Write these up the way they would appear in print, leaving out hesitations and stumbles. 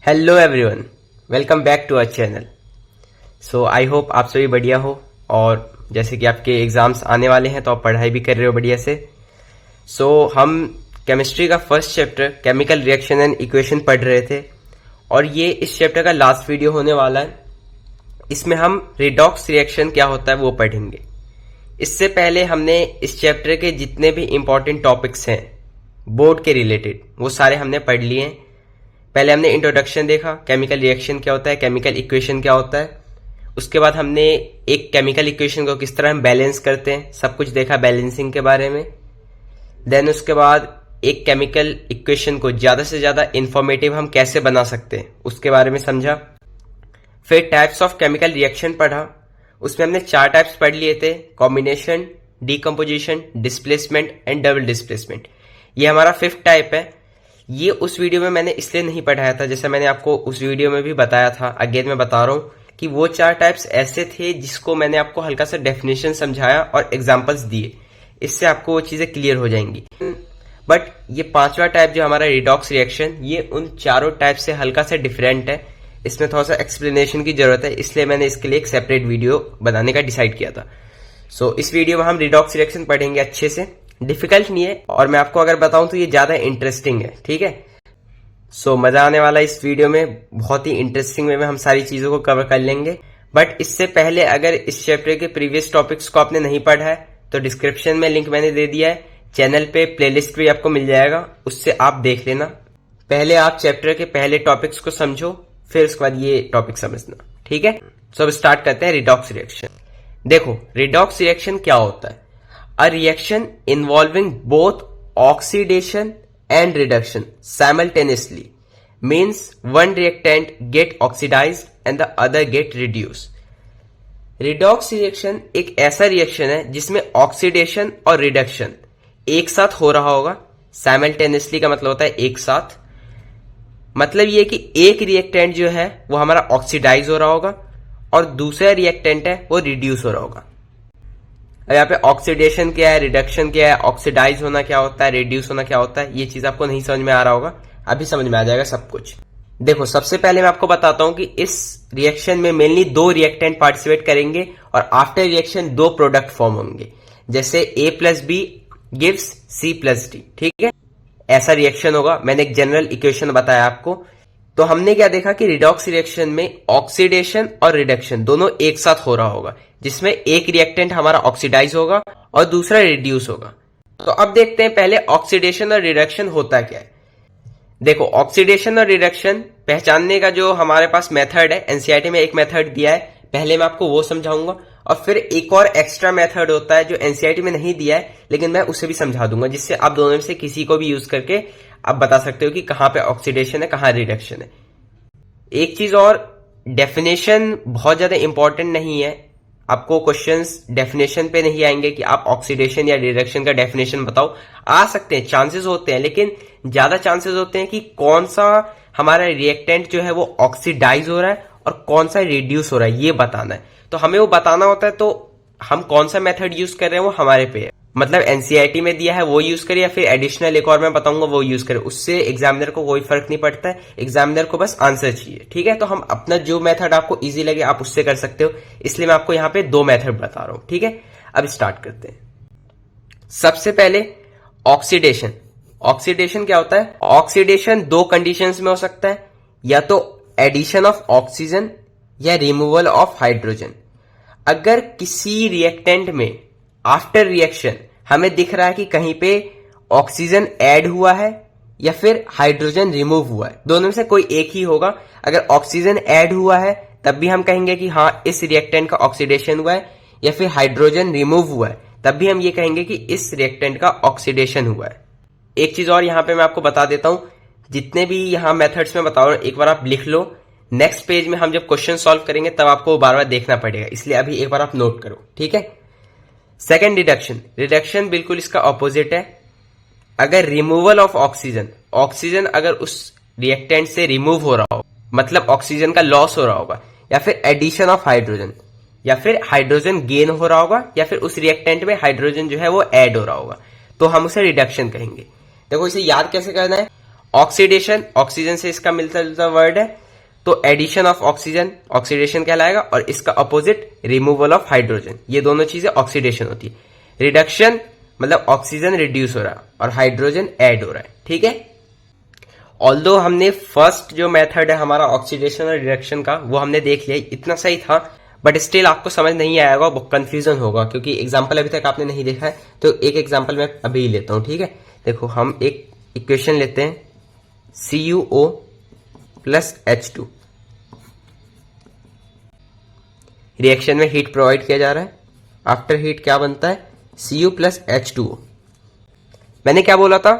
Hello everyone, welcome back to our channel. So I hope आप सभी बढ़िया हो और जैसे कि आपके एग्जाम्स आने वाले हैं तो आप पढ़ाई भी कर रहे हो बढ़िया से। हम केमिस्ट्री का first chapter chemical reaction and equation पढ़ रहे थे और ये इस चैप्टर का लास्ट वीडियो होने वाला है। इसमें हम रिडॉक्स रिएक्शन क्या होता है वो पढ़ेंगे। इससे पहले हमने इस चैप्टर के जितने भी इंपॉर्टेंट टॉपिक्स हैं बोर्ड के रिलेटेड वो सारे हमने पढ़ लिए हैं। पहले हमने इंट्रोडक्शन देखा, केमिकल रिएक्शन क्या होता है, केमिकल इक्वेशन क्या होता है। उसके बाद हमने एक केमिकल इक्वेशन को किस तरह हम बैलेंस करते हैं सब कुछ देखा, बैलेंसिंग के बारे में। देन उसके बाद एक केमिकल इक्वेशन को ज्यादा से ज्यादा इंफॉर्मेटिव हम कैसे बना सकते हैं उसके बारे में समझा। फिर टाइप्स ऑफ केमिकल रिएक्शन पढ़ा, उसमें हमने 4 टाइप्स पढ़ लिए थे, combination, decomposition, displacement and double displacement. ये हमारा 5th टाइप है। ये उस वीडियो में मैंने इसलिए नहीं पढ़ाया था, जैसे मैंने आपको उस वीडियो में भी बताया था, अगेन मैं बता रहा हूं कि वो 4 टाइप्स ऐसे थे जिसको मैंने आपको हल्का सा डेफिनेशन समझाया और एग्जांपल्स दिए। इससे आपको वो चीजें क्लियर हो जाएंगी। बट ये 5वां टाइप जो हमारा रिडॉक्स रिएक्शन, ये उन चारों टाइप से हल्का सा डिफरेंट है। इसमें थोड़ा सा एक्सप्लेनेशन की जरूरत है, इसलिए मैंने इसके लिए एक सेपरेट वीडियो बनाने का डिसाइड किया था। इस वीडियो में हम रिडॉक्स रिएक्शन पढ़ेंगे अच्छे से। डिफिकल्ट नहीं है और मैं आपको अगर बताऊं तो ये ज्यादा इंटरेस्टिंग है, ठीक है। मजा आने वाला इस वीडियो में, बहुत ही इंटरेस्टिंग वे में हम सारी चीजों को कवर कर लेंगे। बट इससे पहले अगर इस चैप्टर के प्रीवियस टॉपिक्स को आपने नहीं पढ़ा है तो डिस्क्रिप्शन में लिंक मैंने दे दिया है, चैनल पे प्लेलिस्ट भी आपको मिल जाएगा, उससे आप देख लेना। पहले आप चैप्टर के पहले टॉपिक्स को समझो, फिर उसके बाद ये टॉपिक समझना, ठीक है। अब स्टार्ट करते हैं रिडॉक्स रिएक्शन। देखो, रिडॉक्स रिएक्शन क्या होता है? A reaction involving both oxidation and reduction simultaneously means one reactant get oxidized and the other get reduced. Redox reaction एक ऐसा रिएक्शन है जिसमें ऑक्सीडेशन और रिडक्शन एक साथ हो रहा होगा। साइमल्टेनियसली का मतलब होता है एक साथ। मतलब ये कि एक रिएक्टेंट जो है वो हमारा ऑक्सीडाइज हो रहा होगा और दूसरा रिएक्टेंट है वो रिड्यूस हो रहा होगा। अब यहाँ पे ऑक्सीडेशन क्या है, रिडक्शन क्या है, ऑक्सीडाइज होना क्या होता है, रिड्यूस होना क्या होता है, ये चीज आपको नहीं समझ में आ रहा होगा, अभी समझ में आ जाएगा सब कुछ। देखो, सबसे पहले मैं आपको बताता हूं कि इस रिएक्शन में मेनली 2 रिएक्टेंट पार्टिसिपेट करेंगे और आफ्टर रिएक्शन 2 प्रोडक्ट फॉर्म होंगे। जैसे A+B गिव्स C+D, ठीक है, ऐसा रिएक्शन होगा। मैंने एक जनरल इक्वेशन बताया आपको। तो हमने क्या देखा कि रिडॉक्स रिएक्शन में ऑक्सीडेशन और रिडक्शन दोनों एक साथ हो रहा होगा, जिसमें एक रिएक्टेंट हमारा ऑक्सीडाइज होगा और दूसरा रिड्यूस होगा। तो अब देखते हैं पहले ऑक्सीडेशन और रिडक्शन होता क्या है। देखो, ऑक्सीडेशन और रिडक्शन पहचानने का जो हमारे पास मेथड है, एनसीईआरटी में एक मेथड दिया है, पहले मैं आपको वो समझाऊंगा और फिर एक और एक्स्ट्रा मेथड होता है जो एनसीईआरटी में नहीं दिया है लेकिन मैं उसे भी समझा दूंगा, जिससे आप दोनों में से किसी को भी यूज करके आप बता सकते हो कि कहां पे ऑक्सीडेशन है, कहां रिडक्शन है। एक चीज और, डेफिनेशन बहुत ज्यादा इंपॉर्टेंट नहीं है। आपको क्वेश्चंस डेफिनेशन पे नहीं आएंगे कि आप ऑक्सीडेशन या रिडक्शन का डेफिनेशन बताओ। आ सकते हैं, चांसेस होते हैं, लेकिन ज्यादा चांसेस होते हैं कि कौन सा हमारा रिएक्टेंट जो है वो ऑक्सीडाइज हो रहा है और कौन सा रिड्यूस हो रहा है, ये बताना है। तो हमें वो बताना होता है, तो हम कौन सा मेथड यूज कर रहे हैं वो हमारे पे है। मतलब एनसीईआरटी में दिया है वो यूज करें या फिर एडिशनल एक और मैं बताऊंगा वो यूज करें, उससे एग्जामिनर को कोई फर्क नहीं पड़ता है। एग्जामिनर को बस आंसर चाहिए, ठीक है। तो हम अपना जो मेथड आपको इजी लगे आप उससे कर सकते हो, इसलिए मैं आपको यहाँ पे 2 मेथड बता रहा हूं, ठीक है। अब स्टार्ट करते हैं। सबसे पहले ऑक्सीडेशन। ऑक्सीडेशन क्या होता है? ऑक्सीडेशन 2 कंडीशंस में हो सकता है, या तो एडिशन ऑफ ऑक्सीजन या रिमूवल ऑफ हाइड्रोजन। अगर किसी रिएक्टेंट में आफ्टर रिएक्शन हमें दिख रहा है कि कहीं पे ऑक्सीजन ऐड हुआ है या फिर हाइड्रोजन रिमूव हुआ है, दोनों में से कोई एक ही होगा। अगर ऑक्सीजन ऐड हुआ है तब भी हम कहेंगे कि हाँ इस रिएक्टेंट का ऑक्सीडेशन हुआ है, या फिर हाइड्रोजन रिमूव हुआ है तब भी हम ये कहेंगे कि इस रिएक्टेंट का ऑक्सीडेशन हुआ है। एक चीज और यहां पे मैं आपको बता देता हूं, जितने भी यहां मेथड्स में बता रहा हूं एक बार आप लिख लो, नेक्स्ट पेज में हम जब क्वेश्चन सॉल्व करेंगे तब आपको बार बार देखना पड़ेगा, इसलिए अभी एक बार आप नोट करो, ठीक है। Second, reduction. रिडक्शन बिल्कुल इसका ऑपोजिट है। अगर रिमूवल ऑफ ऑक्सीजन, ऑक्सीजन अगर उस रिएक्टेंट से रिमूव हो रहा हो, मतलब ऑक्सीजन का लॉस हो रहा होगा, या फिर एडिशन ऑफ हाइड्रोजन, या फिर हाइड्रोजन गेन हो रहा होगा, या फिर उस रिएक्टेंट में हाइड्रोजन जो है वो ऐड हो रहा होगा, तो हम उसे रिडक्शन कहेंगे। देखो, इसे याद कैसे करना है? ऑक्सीडेशन, ऑक्सीजन से इसका मिलता जुलता वर्ड है, तो एडिशन ऑफ ऑक्सीजन ऑक्सीडेशन कहलाएगा, और इसका अपोजिट रिमूवल ऑफ हाइड्रोजन, ये दोनों चीजें ऑक्सीडेशन होती है। रिडक्शन मतलब ऑक्सीजन रिड्यूस हो रहा है और हाइड्रोजन ऐड हो रहा है, ठीक है। ऑल्दो हमने फर्स्ट जो मेथड है हमारा ऑक्सीडेशन और रिडक्शन का वो हमने देख लिया, इतना सही था, बट स्टिल आपको समझ नहीं आएगा, वो कंफ्यूजन होगा क्योंकि एग्जांपल अभी तक आपने नहीं देखा है। तो एक एग्जांपल मैं अभी लेता हूं, ठीक है। देखो हम एक इक्वेशन लेते हैं, CuO प्लस H2, रिएक्शन में हीट प्रोवाइड किया जा रहा है, आफ्टर हीट क्या बनता है, Cu प्लस H2O। मैंने क्या बोला था,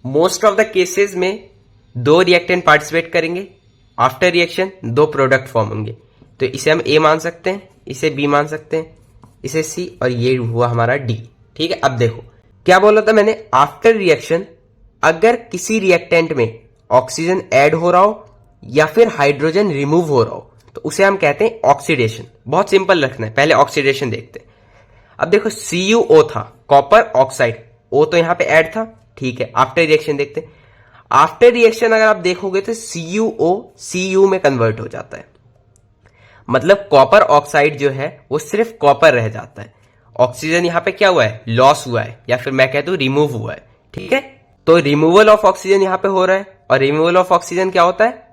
मोस्ट ऑफ द केसेस में 2 रिएक्टेंट पार्टिसिपेट करेंगे, आफ्टर रिएक्शन 2 प्रोडक्ट फॉर्म होंगे, तो इसे हम A मान सकते हैं, इसे B मान सकते हैं, इसे C, और ये हुआ हमारा D, ठीक है। अब देखो क्या बोला था मैंने, आफ्टर रिएक्शन अगर किसी रिएक्टेंट में ऑक्सीजन ऐड हो रहा हो या फिर हाइड्रोजन रिमूव हो रहा हो तो उसे हम कहते हैं ऑक्सीडेशन। बहुत सिंपल रखना है, पहले ऑक्सीडेशन देखते हैं। अब देखो CuO था, कॉपर ऑक्साइड, O तो यहां पे ऐड था, ठीक है। आफ्टर रिएक्शन देखते हैं, आफ्टर रिएक्शन अगर आप देखोगे तो CuO Cu में कन्वर्ट हो जाता है, मतलब कॉपर ऑक्साइड जो है वो सिर्फ कॉपर रह जाता है, ऑक्सीजन यहां पे क्या हुआ है, लॉस हुआ है, या फिर मैं कहता हूं रिमूव हुआ है, ठीक है। तो रिमूवल ऑफ ऑक्सीजन यहां पे हो रहा है, और रिमूवल ऑफ ऑक्सीजन क्या होता है,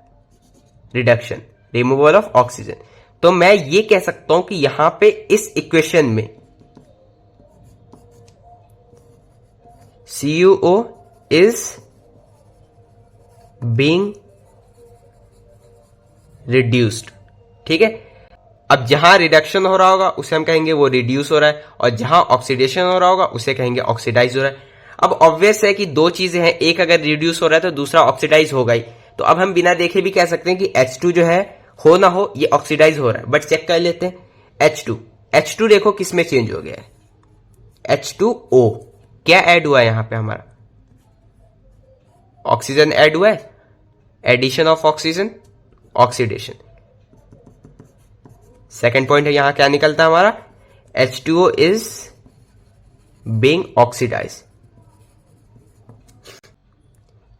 रिडक्शन, रिमूवल ऑफ ऑक्सीजन। तो मैं ये कह सकता हूं कि यहां पे इस इक्वेशन में CuO इज बीइंग रिड्यूस्ड, ठीक है। अब जहां रिडक्शन हो रहा होगा उसे हम कहेंगे वो रिड्यूस हो रहा है, और जहां ऑक्सीडेशन हो रहा होगा उसे कहेंगे ऑक्सीडाइज हो रहा है। अब ऑब्वियस है कि 2 चीजें हैं, एक अगर रिड्यूस हो रहा है तो दूसरा ऑक्सीडाइज होगा ही, तो अब हम बिना देखे भी कह सकते हैं कि H2 जो है हो ना हो ये ऑक्सीडाइज हो रहा है, बट चेक कर लेते हैं। H2 देखो किस में चेंज हो गया है, H2O, क्या ऐड हुआ है यहां पे हमारा, ऑक्सीजन ऐड हुआ है, addition of oxygen, oxidation. Second point है यहां क्या निकलता है हमारा, H2O इज बीइंग ऑक्सीडाइज।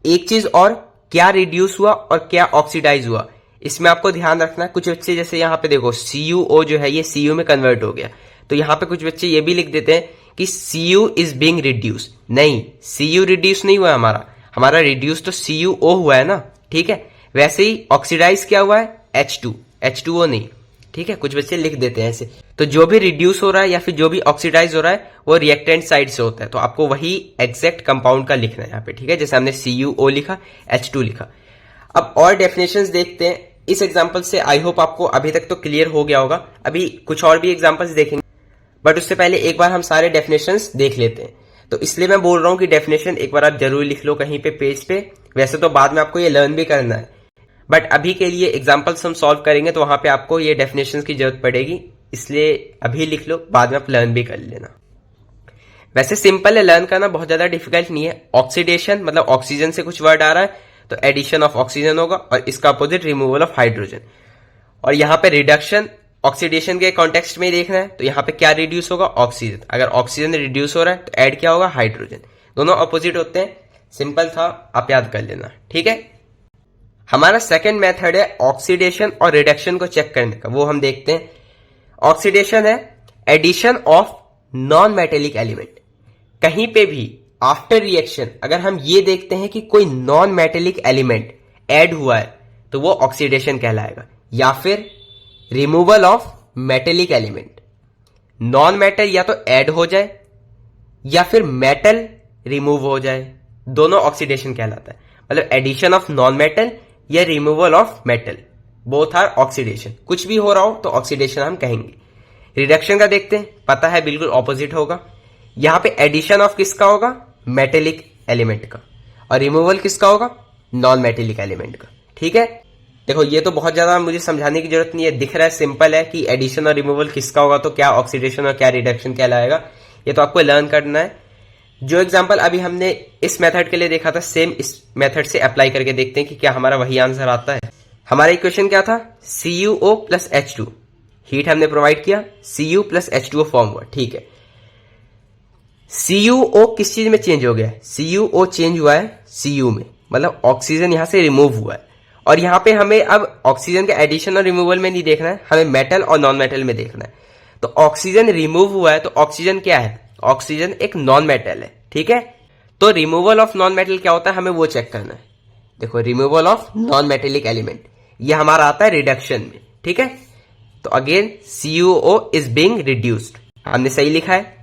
एक चीज और, क्या रिड्यूस हुआ और क्या ऑक्सीडाइज हुआ, इसमें आपको ध्यान रखना है। कुछ बच्चे जैसे यहां पे देखो CuO जो है ये Cu में कन्वर्ट हो गया, तो यहां पे कुछ बच्चे ये भी लिख देते हैं कि Cu इज बीइंग रिड्यूस। नहीं, Cu रिड्यूस नहीं हुआ हमारा, हमारा रिड्यूस तो CuO हुआ है ना, ठीक है। वैसे ही ऑक्सीडाइज क्या हुआ है, H2O नहीं, ठीक है। कुछ बच्चे लिख देते हैं ऐसे, तो जो भी रिड्यूस हो रहा है या फिर जो भी ऑक्सीडाइज हो रहा है वो रिएक्टेंट साइड से होता है, तो आपको वही एग्जैक्ट कंपाउंड का लिखना है यहाँ पे, ठीक है। जैसे हमने CuO लिखा, H2 लिखा। अब और डेफिनेशंस देखते हैं इस एग्जांपल से। आई होप आपको अभी तक तो क्लियर हो गया होगा, अभी कुछ और भी एग्जांपल्स देखेंगे, बट उससे पहले एक बार हम सारे डेफिनेशंस देख लेते हैं। तो इसलिए मैं बोल रहा हूं कि डेफिनेशन एक बार आप जरूर लिख लो कहीं पे पेज पे, वैसे तो बाद में आपको ये लर्न भी करना है, बट अभी के लिए एग्जांपल्स हम सॉल्व करेंगे तो वहां पे आपको ये डेफिनेशंस की जरूरत पड़ेगी, इसलिए अभी लिख लो, बाद में आप लर्न भी कर लेना। वैसे सिंपल है, लर्न करना बहुत ज्यादा डिफिकल्ट नहीं है। ऑक्सीडेशन मतलब ऑक्सीजन से कुछ वर्ड आ रहा है तो एडिशन ऑफ ऑक्सीजन होगा, और इसका अपोजिट रिमूवल ऑफ हाइड्रोजन। और यहां पे रिडक्शन ऑक्सीडेशन के कॉन्टेक्स्ट में देखना है, तो यहां पे क्या रिड्यूस होगा, ऑक्सीजन। अगर ऑक्सीजन रिड्यूस हो रहा है तो ऐड क्या होगा, हाइड्रोजन। दोनों अपोजिट होते हैं, सिंपल था, आप याद कर लेना, ठीक है। हमारा सेकेंड मेथड है ऑक्सीडेशन और रिडक्शन को चेक करने का, वो हम देखते हैं। ऑक्सीडेशन है addition of non metallic element. कहीं पे भी आफ्टर रिएक्शन अगर हम ये देखते हैं कि कोई नॉन मेटेलिक एलिमेंट ऐड हुआ है तो वो ऑक्सीडेशन कहलाएगा, या फिर removal of metallic element. Non metal या तो ऐड हो जाए या फिर मेटल रिमूव हो जाए, दोनों ऑक्सीडेशन कहलाता है। मतलब एडिशन ऑफ नॉन मेटल या removal of metal, both are oxidation. कुछ भी हो रहा हो तो ऑक्सीडेशन हम कहेंगे। रिडक्शन का देखते हैं, पता है बिल्कुल ऑपोजिट होगा। यहां पे एडिशन ऑफ किसका होगा, मेटेलिक एलिमेंट का, और रिमूवल किसका होगा, नॉन मेटेलिक एलिमेंट का, ठीक है। देखो ये तो बहुत ज्यादा मुझे समझाने की जरूरत नहीं है, दिख रहा है, सिंपल है कि एडिशन और रिमूवल किसका होगा तो क्या ऑक्सीडेशन और क्या रिडक्शन कहलाएगा, ये तो आपको लर्न करना है। जो एग्जांपल अभी हमने इस मेथड के लिए देखा था, सेम इस मेथड से अप्लाई करके देखते हैं कि क्या हमारा वही आंसर आता है। हमारा इक्वेशन क्या था, CuO प्लस H2, हीट हमने प्रोवाइड किया, Cu प्लस H2O फॉर्म हुआ, ठीक है। CuO किस चीज में चेंज हो गया है, CuO चेंज हुआ है Cu में, मतलब ऑक्सीजन यहां से रिमूव हुआ है। और यहां पे हमें अब ऑक्सीजन के एडिशन और रिमूवल में नहीं देखना है, हमें मेटल और नॉन मेटल में देखना है। तो ऑक्सीजन रिमूव हुआ है, तो ऑक्सीजन क्या है? ऑक्सीजन एक नॉन मेटल है, ठीक है। तो रिमूवल ऑफ नॉन मेटल क्या होता है, हमें वो चेक करना है। देखो, removal of non metallic element, ये हमारा आता है रिडक्शन में, ठीक है। तो again CuO is being reduced, हमने सही लिखा है।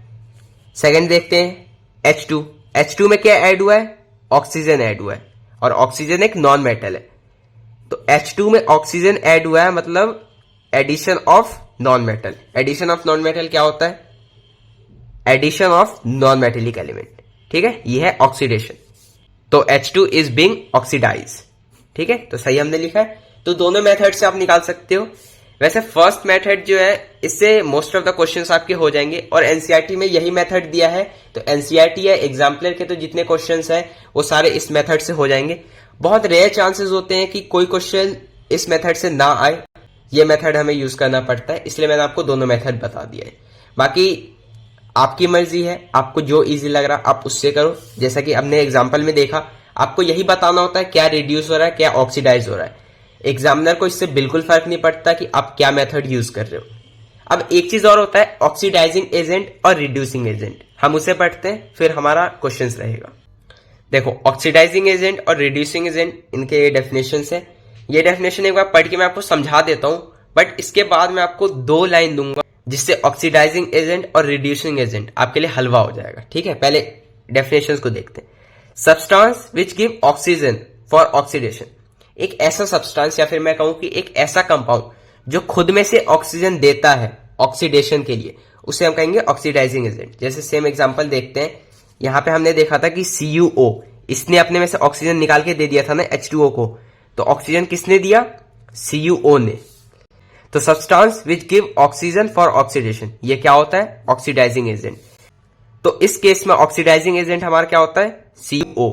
सेकंड देखते हैं H2। H2 में क्या ऐड हुआ है? ऑक्सीजन ऐड हुआ है, और ऑक्सीजन एक नॉन मेटल है। तो H2 में ऑक्सीजन ऐड हुआ है, मतलब addition of non metal. Addition of non metal क्या होता है? Addition of non metallic element, ठीक है। यह है ऑक्सीडेशन। तो H2 इज बीइंग ऑक्सीडाइज, ठीक है। तो सही हमने लिखा है। तो दोनों मेथड से आप निकाल सकते हो। वैसे फर्स्ट मेथड जो है, इससे मोस्ट ऑफ द क्वेश्चंस आपके हो जाएंगे, और एनसीईआरटी में यही मेथड दिया है। तो एनसीईआरटी या एग्जाम्पलर के तो जितने क्वेश्चंस हैं वो सारे इस मेथड से हो जाएंगे। बहुत रेयर चांसेस होते हैं कि कोई क्वेश्चन इस मेथड से ना आए, ये मेथड हमें यूज करना पड़ता है, इसलिए मैंने आपको दोनों मेथड बता दिया है। बाकी आपकी मर्जी है, आपको जो इजी लग रहा आप उससे करो। जैसा कि हमने एग्जाम्पल में देखा, आपको यही बताना होता है क्या रिड्यूस हो रहा है, क्या ऑक्सीडाइज हो रहा है। एग्जामिनर को इससे बिल्कुल फर्क नहीं पड़ता कि आप क्या मेथड यूज कर रहे हो। अब एक चीज और होता है, ऑक्सीडाइजिंग एजेंट और रिड्यूसिंग एजेंट, हम उसे पढ़ते हैं, फिर हमारा क्वेश्चन रहेगा। देखो, ऑक्सीडाइजिंग एजेंट और रिड्यूसिंग एजेंट, इनके डेफिनेशन है। ये डेफिनेशन एक बार पढ़ के मैं आपको समझा देता हूं, बट इसके बाद मैं आपको 2 लाइन दूंगा जिससे ऑक्सीडाइजिंग एजेंट और रिड्यूसिंग एजेंट आपके लिए हलवा हो जाएगा, ठीक है। पहले डेफिनेशंस को देखते हैं। Substance which give oxygen for oxidation, एक ऐसा सब्सटेंस या फिर मैं कहूं कि एक ऐसा कंपाउंड जो खुद में से ऑक्सीजन देता है ऑक्सीडेशन के लिए, उसे हम कहेंगे ऑक्सीडाइजिंग एजेंट। जैसे सेम एग्जांपल देखते हैं, यहां पे हमने देखा था कि CuO, इसने अपने में से ऑक्सीजन निकाल के दे दिया था ना H2O को, तो ऑक्सीजन किसने दिया? CuO ने। तो substance which give oxygen for oxidation, ये क्या होता है? Oxidising agent. तो इस केस में ऑक्सीडाइजिंग एजेंट हमारा क्या होता है? CO।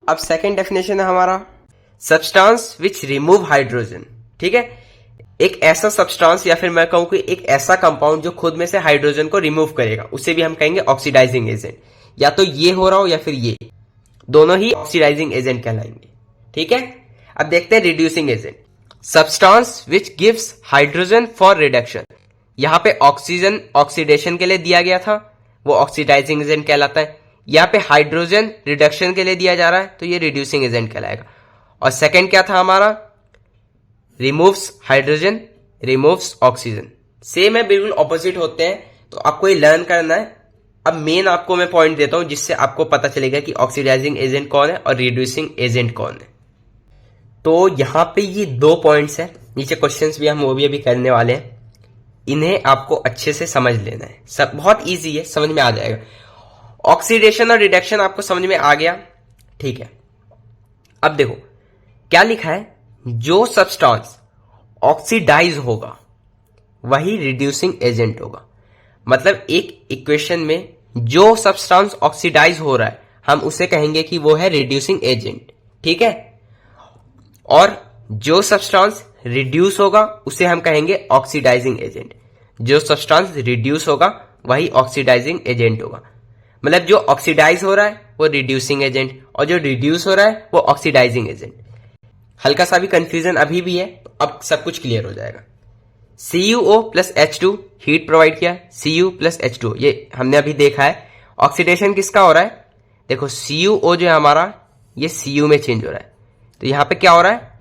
अब सेकेंड डेफिनेशन है हमारा, सब्सटेंस विच रिमूव हाइड्रोजन, ठीक है। एक ऐसा सब्सटेंस या फिर मैं कहूं कि एक ऐसा कंपाउंड जो खुद में से हाइड्रोजन को रिमूव करेगा, उसे भी हम कहेंगे ऑक्सीडाइजिंग एजेंट। या तो ये हो रहा हो या फिर ये, दोनों ही ऑक्सीडाइजिंग एजेंट कहलाएंगे, ठीक है। अब देखते हैं reducing agent. Substance which gives hydrogen for reduction, यहां पे ऑक्सीजन ऑक्सीडेशन के लिए दिया गया था, वो ऑक्सीडाइजिंग एजेंट कहलाता है। यहां पे हाइड्रोजन रिडक्शन के लिए दिया जा रहा है, तो ये रिड्यूसिंग एजेंट कहलाएगा। और सेकंड क्या था हमारा? Removes hydrogen, removes oxygen. Same है, बिल्कुल ऑपोजिट होते हैं। तो आपको ये लर्न करना है। अब मेन आपको मैं पॉइंट देता हूं जिससे आपको पता चलेगा कि ऑक्सीडाइजिंग एजेंट कौन है और रिड्यूसिंग एजेंट कौन है। तो यहां पे ये 2 पॉइंट्स है, नीचे क्वेश्चंस भी हम वो भी अभी करने वाले हैं, इन्हें आपको अच्छे से समझ लेना है। सब बहुत इजी है, समझ में आ जाएगा। ऑक्सीडेशन और रिडक्शन आपको समझ में आ गया, ठीक है। अब देखो क्या लिखा है, जो सब्सटेंस ऑक्सीडाइज होगा वही रिड्यूसिंग एजेंट होगा। मतलब एक इक्वेशन में जो सब्सटेंस ऑक्सीडाइज हो रहा है, हम उसे कहेंगे कि वो है रिड्यूसिंग एजेंट, ठीक है। और जो सब्सटेंस रिड्यूस होगा उसे हम कहेंगे ऑक्सीडाइजिंग एजेंट। जो सब्सटेंस रिड्यूस होगा वही ऑक्सीडाइजिंग एजेंट होगा। मतलब जो ऑक्सीडाइज हो रहा है वो रिड्यूसिंग एजेंट, और जो रिड्यूस हो रहा है वो ऑक्सीडाइजिंग एजेंट। हल्का सा भी कंफ्यूजन अभी भी है, अब सब कुछ क्लियर हो जाएगा। CuO plus H2 heat provide किया, Cu प्लस H2, ये हमने अभी देखा है। ऑक्सीडेशन किसका हो रहा है? देखो CuO जो है हमारा, ये Cu में चेंज हो रहा है, तो यहां पे क्या हो रहा है?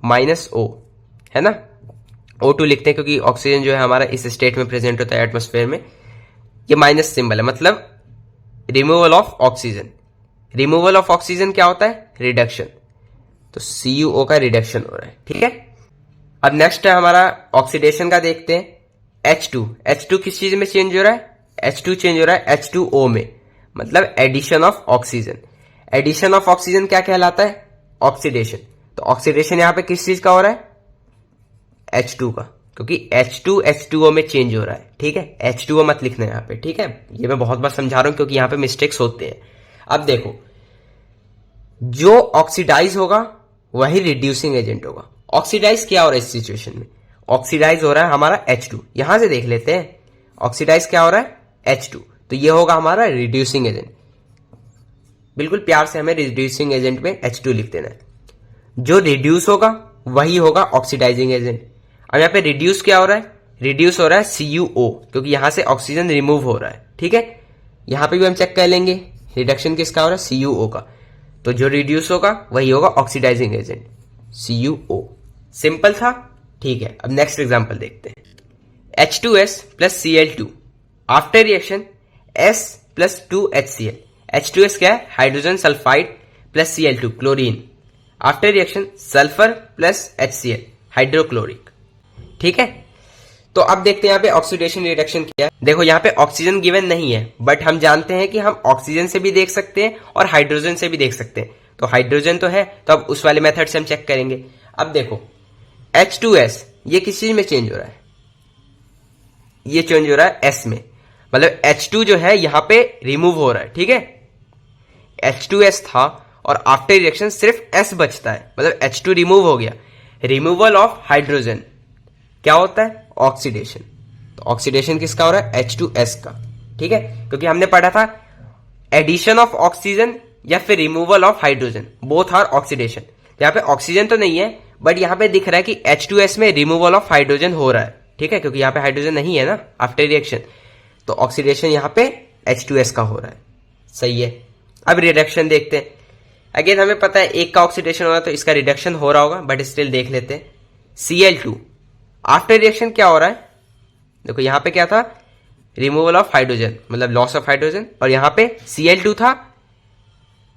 -O, है ना। O2 लिखते हैं क्योंकि ऑक्सीजन जो है हमारा इस स्टेट में प्रेजेंट होता है एटमॉस्फेयर में। ये माइनस सिंबल है, मतलब removal of oxygen. Removal of oxygen क्या होता है? रिडक्शन। तो CuO का रिडक्शन हो रहा है, ठीक है। अब नेक्स्ट है हमारा ऑक्सीडेशन का, देखते हैं H2। H2 किस चीज में चेंज हो रहा है? H2 चेंज हो रहा है H2O में, मतलब addition of oxygen. Addition of oxygen क्या कहलाता है? ऑक्सीडेशन। तो ऑक्सीडेशन यहां पे किस चीज का हो रहा है? H2 का, क्योंकि H2 H2O में चेंज हो रहा है, ठीक है। H2O मत लिखना यहाँ पे, ठीक है। ये मैं बहुत बार समझा रहा हूं क्योंकि यहां पे मिस्टेक्स होते हैं। अब देखो, जो ऑक्सीडाइज होगा वही रिड्यूसिंग एजेंट होगा। ऑक्सीडाइज क्या हो रहा है इस सिचुएशन में? ऑक्सीडाइज हो रहा है हमारा H2, यहां से देख लेते हैं। ऑक्सीडाइज क्या हो रहा है? H2। तो ये होगा हमारा रिड्यूसिंग एजेंट। बिल्कुल प्यार से हमें रिड्यूसिंग एजेंट में H2 लिख देना है। जो रिड्यूस होगा वही होगा ऑक्सीडाइजिंग एजेंट। अब यहाँ पे रिड्यूस क्या हो रहा है, रिड्यूस हो रहा है CuO, क्योंकि यहां से ऑक्सीजन रिमूव हो रहा है। ठीक है, यहां पे भी हम चेक कर लेंगे रिडक्शन किसका हो रहा है, CuO का। तो जो रिड्यूस होगा वही होगा ऑक्सीडाइजिंग एजेंट CuO। सिंपल था, ठीक है। अब नेक्स्ट एग्जांपल देखते हैं। H2S plus Cl2 after reaction S plus 2HCl। H2S क्या है, hydrogen sulphide plus Cl2 chlorine. After reaction sulphur plus HCl hydrochloric. ठीक है, तो अब देखते हैं यहाँ पे ऑक्सीडेशन रिडक्शन क्या है। देखो यहाँ पे ऑक्सीजन गिवन नहीं है, बट हम जानते हैं कि हम ऑक्सीजन से भी देख सकते हैं और हाइड्रोजन से भी देख सकते हैं। तो हाइड्रोजन तो है, तो अब उस वाले मेथड से हम चेक करेंगे। अब देखो H2S ये किस चीज में चेंज हो रहा है, ये चेंज हो रहा है S में, मतलब H2 जो है यहां पे रिमूव हो रहा है। ठीक है, H2S था और आफ्टर रिएक्शन सिर्फ S बचता है, मतलब H2 रिमूव हो गया। रिमूवल ऑफ हाइड्रोजन क्या होता है, ऑक्सीडेशन। तो ऑक्सीडेशन किसका हो रहा है, H2S का। ठीक है, क्योंकि हमने पढ़ा था एडिशन ऑफ ऑक्सीजन या फिर removal of hydrogen, both are oxidation. यहाँ पे ऑक्सीजन तो नहीं है, बट यहाँ पे दिख रहा है कि H2S में रिमूवल ऑफ हाइड्रोजन हो रहा है। ठीक है, क्योंकि यहाँ पे हाइड्रोजन नहीं है ना आफ्टर रिएक्शन, तो ऑक्सीडेशन यहाँ पे H2S का हो रहा है। सही है। अब रिडक्शन देखते हैं। अगेन हमें पता है एक का ऑक्सीडेशन हो रहा है तो इसका रिडक्शन हो रहा होगा, बट स्टिल देख लेते हैं। Cl2 आफ्टर रिएक्शन क्या हो रहा है, देखो यहां पे क्या था, रिमूवल ऑफ हाइड्रोजन मतलब लॉस ऑफ हाइड्रोजन, और यहां पे Cl2 था।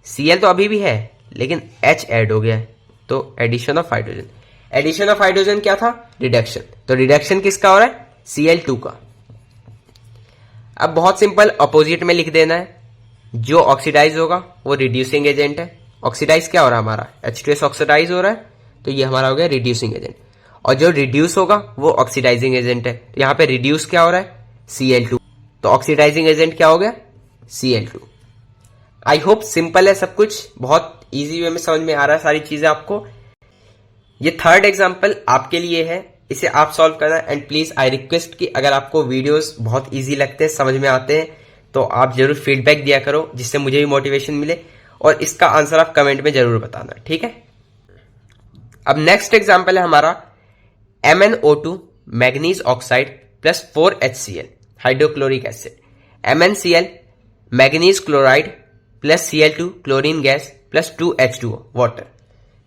Cl तो अभी भी है लेकिन H ऐड हो गया है, तो addition of hydrogen. Addition of hydrogen क्या था, रिडक्शन। तो रिडक्शन किसका हो रहा है, Cl2 का। अब बहुत सिंपल, अपोजिट में लिख देना है। जो ऑक्सीडाइज होगा वो रिड्यूसिंग एजेंट है। ऑक्सीडाइज क्या हो रहा है हमारा, H2S ऑक्सीडाइज हो रहा है, तो ये हमारा हो गया रिड्यूसिंग एजेंट। और जो रिड्यूस होगा वो ऑक्सीडाइजिंग एजेंट है। तो यहां पे रिड्यूस क्या हो रहा है, Cl2, तो ऑक्सीडाइजिंग एजेंट क्या हो गया, Cl2। आई होप सिंपल है सब कुछ, बहुत इजी वे में समझ में आ रहा है सारी चीजें आपको। ये थर्ड एग्जांपल आपके लिए है, इसे आप सॉल्व करना। एंड प्लीज आई रिक्वेस्ट कि अगर आपको वीडियोस बहुत इजी लगते हैं, समझ में आते हैं, तो आप जरूर फीडबैक दिया करो, जिससे मुझे भी मोटिवेशन मिले। और इसका आंसर आप कमेंट में जरूर बताना, ठीक है। अब नेक्स्ट एग्जांपल है हमारा MnO2 manganese oxide plus 4HCl hydrochloric acid. MnCl manganese chloride plus Cl2 chlorine gas plus 2H2O water.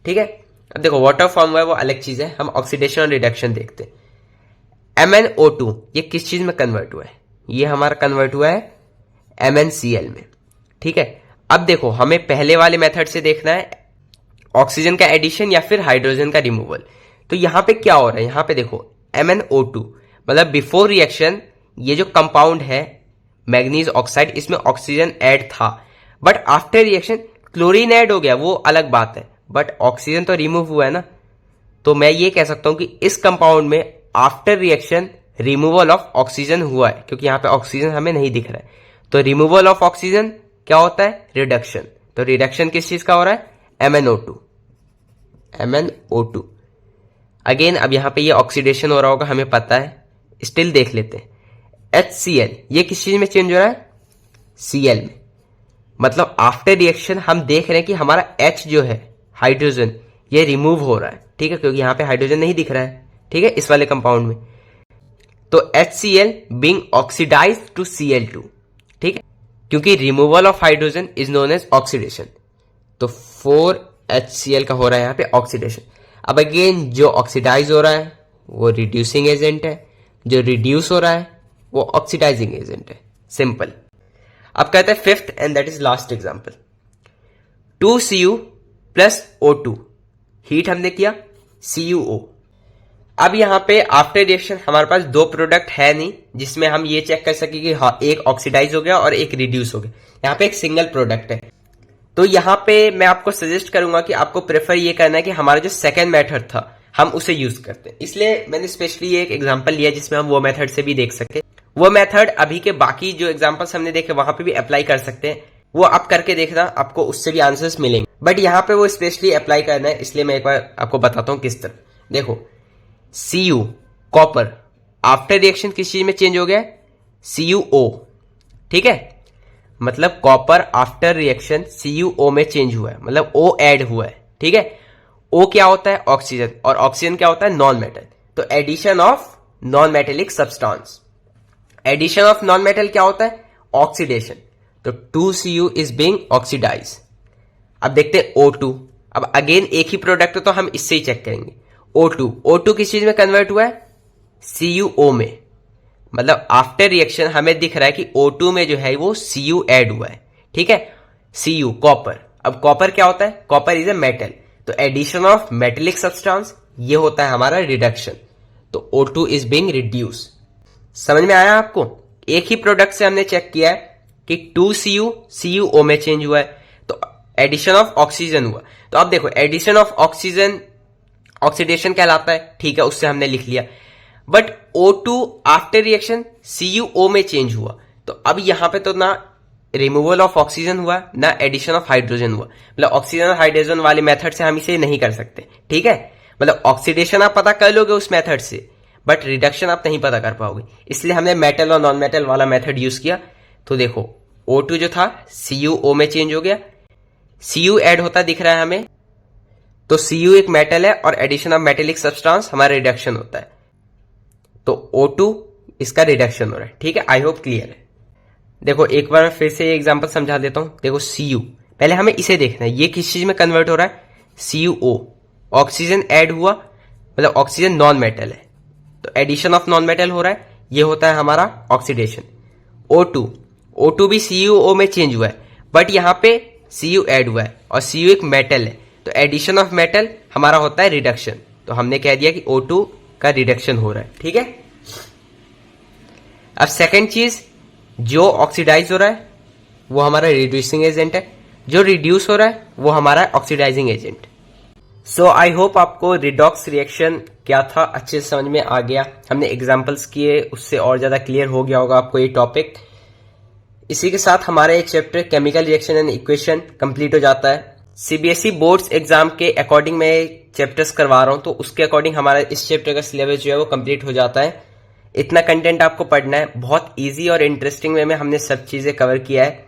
ठीक है, अब देखो वाटर फॉर्म हुआ है वो अलग चीज है, हम ऑक्सीडेशन और रिडक्शन देखते हैं। MnO2 ये किस चीज में कन्वर्ट हुआ है, ये हमारा कन्वर्ट हुआ है MnCl में। ठीक है, अब देखो हमें पहले वाले मेथड से देखना है ऑक्सीजन का एडिशन या फिर हाइड्रोजन का रिमूवल। तो यहां पे क्या हो रहा है, यहां पे देखो MnO2 मतलब बिफोर रिएक्शन ये जो कंपाउंड है मैग्नीज ऑक्साइड, इसमें ऑक्सीजन ऐड था, but after reaction chlorine add हो गया, वो अलग बात है, बट ऑक्सीजन तो रिमूव हुआ है ना। तो मैं ये कह सकता हूं कि इस कंपाउंड में after reaction removal of oxygen हुआ है, क्योंकि यहां पे ऑक्सीजन हमें नहीं दिख रहा है। तो रिमूवल ऑफ ऑक्सीजन क्या होता है, रिडक्शन। तो रिडक्शन किस चीज का हो रहा है, MnO2। अगेन अब यहां पे ये ऑक्सीडेशन हो रहा होगा, हमें पता है, स्टिल देख लेते हैं। HCl ये किस चीज में चेंज हो रहा है, Cl में। मतलब आफ्टर रिएक्शन हम देख रहे हैं कि हमारा H जो है हाइड्रोजन ये रिमूव हो रहा है। ठीक है, क्योंकि यहां पे हाइड्रोजन नहीं दिख रहा है। ठीक है, इस वाले कंपाउंड में तो HCl being oxidise to Cl2। ठीक है, क्योंकि removal of hydrogen is known as oxidation, तो 4HCl का हो रहा है यहां पे ऑक्सीडेशन। अब अगेन जो ऑक्सीडाइज हो रहा है वो रिड्यूसिंग एजेंट है, जो रिड्यूस हो रहा है वो ऑक्सीडाइजिंग एजेंट है। सिंपल। अब कहते हैं fifth and that is last example. 2Cu plus O2 heat हमने किया CuO। अब यहां पे आफ्टर रिएक्शन हमारे पास दो प्रोडक्ट है नहीं जिसमें हम ये चेक कर सके कि हाँ एक ऑक्सीडाइज हो गया और एक रिड्यूस हो गया। यहां पे एक सिंगल प्रोडक्ट है, तो यहां पे मैं आपको सजेस्ट करूंगा कि आपको प्रेफर ये करना है कि हमारा जो सेकंड मेथड था हम उसे यूज करते हैं। इसलिए मैंने स्पेशली एक एग्जांपल लिया जिसमें हम वो मेथड से भी देख सके। वो मेथड अभी के बाकी जो एग्जांपल्स हमने देखे वहां पे भी अप्लाई कर सकते हैं, वो आप करके देखना, आपको उससे भी आंसर्स मिलेंगे। बट यहाँ पे वो स्पेशली अप्लाई करना है, इसलिए मैं एक बार आपको बताता हूँ किस तरह। देखो Cu कॉपर आफ्टर रिएक्शन किस चीज में चेंज हो गया, CuO। ठीक है, मतलब कॉपर आफ्टर रिएक्शन CuO में चेंज हुआ है, मतलब O ऐड हुआ है। ठीक है, O क्या होता है? ऑक्सीजन, और ऑक्सीजन क्या होता है? Non metal. तो addition of non metallic substance. Addition of non metal क्या होता है? ऑक्सीडेशन। तो 2Cu इज बीइंग ऑक्सीडाइज। अब देखते हैं O2। अब अगेन एक ही प्रोडक्ट है तो हम इससे ही चेक करेंगे। O2 किस चीज में कन्वर्ट हुआ है? CuO में, मतलब आफ्टर रिएक्शन हमें दिख रहा है कि O2 में जो है वो Cu ऐड हुआ है। ठीक है, Cu कॉपर। अब कॉपर क्या होता है? कॉपर इज ए मेटल, तो एडिशन ऑफ मेटेलिक सब्सटेंस ये होता है हमारा रिडक्शन। तो O2 इज बीइंग रिड्यूस। समझ में आया आपको? एक ही प्रोडक्ट से हमने चेक किया है कि 2Cu CuO में चेंज हुआ है, तो एडिशन ऑफ ऑक्सीजन हुआ। तो अब देखो, एडिशन ऑफ ऑक्सीजन ऑक्सीडेशन कहलाता है, ठीक है, उससे हमने लिख लिया। But O2 after reaction CuO में चेंज हुआ, तो अब यहां पे तो ना रिमूवल ऑफ ऑक्सीजन हुआ ना एडिशन ऑफ हाइड्रोजन हुआ। मतलब ऑक्सीजन और हाइड्रोजन वाले मेथड से हम इसे नहीं कर सकते। ठीक है, मतलब ऑक्सीडेशन आप पता कर लोगे उस मेथड से, बट रिडक्शन आप नहीं पता कर पाओगे, इसलिए हमने मेटल और नॉन मेटल वाला मेथड यूज किया। तो देखो, O2 जो था CuO में चेंज हो गया, Cu ऐड होता दिख रहा है हमें, तो Cu एक मेटल है और एडिशन ऑफ मेटेलिक सब्सटेंस हमारा रिडक्शन होता है। तो O2 इसका रिडक्शन हो रहा है। ठीक है, आई होप क्लियर है। देखो एक बार मैं फिर से एग्जांपल समझा देता हूं। देखो Cu, पहले हमें इसे देखना है, ये किस चीज में कन्वर्ट हो रहा है? CuO, ऑक्सीजन ऐड हुआ, मतलब ऑक्सीजन नॉन मेटल है, तो एडिशन ऑफ नॉन मेटल हो रहा है, ये होता है हमारा ऑक्सीडेशन। O2 भी CuO में चेंज हुआ है, बट यहां पे Cu ऐड हुआ है और Cu एक मेटल है, तो एडिशन ऑफ मेटल हमारा होता है रिडक्शन। तो हमने कह दिया कि O2 का रिडक्शन हो रहा है। ठीक है, अब सेकेंड चीज, जो ऑक्सीडाइज हो रहा है वो हमारा रिड्यूसिंग एजेंट है, जो रिड्यूस हो रहा है वो हमारा oxidising agent. So I hope आपको रिडॉक्स रिएक्शन क्या था अच्छे से समझ में आ गया। हमने एग्जांपल्स किए, उससे और ज्यादा क्लियर हो गया होगा आपको ये टॉपिक। इसी के साथ हमारा एक chapter chemical reaction and equation complete हो जाता है। CBSE बोर्ड्स एग्जाम के अकॉर्डिंग मैं चैप्टर्स करवा रहा हूं, तो उसके अकॉर्डिंग हमारा इस चैप्टर का सिलेबस जो है वो कंप्लीट हो जाता है। इतना कंटेंट आपको पढ़ना है, बहुत इजी और इंटरेस्टिंग वे में हमने सब चीजें कवर किया है।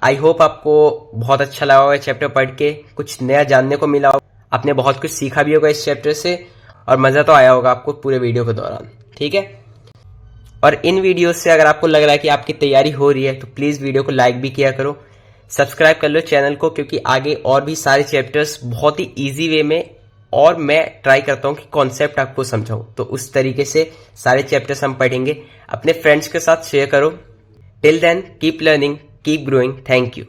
आई होप आपको बहुत अच्छा लगा होगा चैप्टर पढ़ के, कुछ नया जानने को मिला होगा, आपने बहुत कुछ सीखा भी होगा इस चैप्टर से, और मजा तो आया होगा आपको पूरे वीडियो के दौरान। ठीक है, और इन वीडियो से अगर आपको लग रहा है कि आपकी तैयारी हो रही है तो प्लीज वीडियो को लाइक भी किया करो, सब्सक्राइब कर लो चैनल को, क्योंकि आगे और भी सारे चैप्टर्स बहुत ही इजी वे में, और मैं ट्राई करता हूं कि कॉन्सेप्ट आपको समझाऊं, तो उस तरीके से सारे चैप्टर्स हम पढ़ेंगे। अपने फ्रेंड्स के साथ शेयर करो। Till then keep learning, keep growing. Thank you.